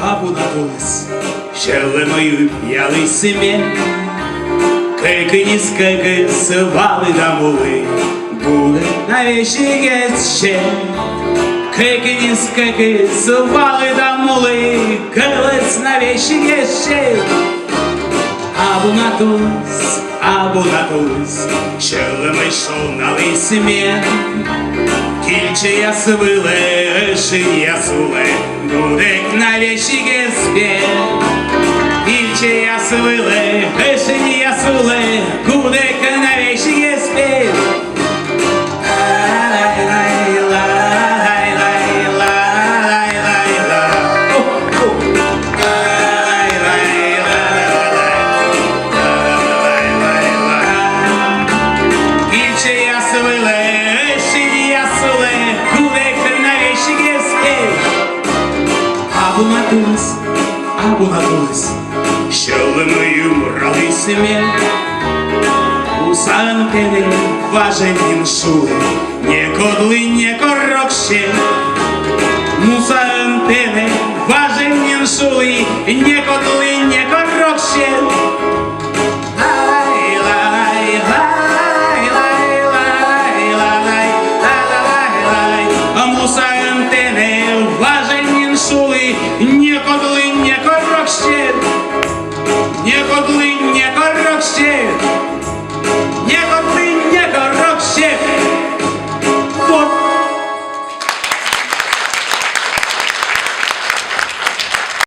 Abunatulus, şerlemeyip ялисиме, кикині скики сивали да мули, буде навіщі ще. Кикині скики сивали да мули, килець навіщі ще. Abunatulus, şerleme йшов на лисиме, кільче я свиле, шия суле, гудек на вещиге спе. Кільче я свиле, шия суле, гудек на вещиге спе. Abunatulus, şerlemeyim ялисиме, усанкини важенім шули, не кодли, не корокще. Мусантини важенім шули, не кодли, не корокще. Мусантини важенім шули, не кодли, не корокще. Не кодли, не корокще.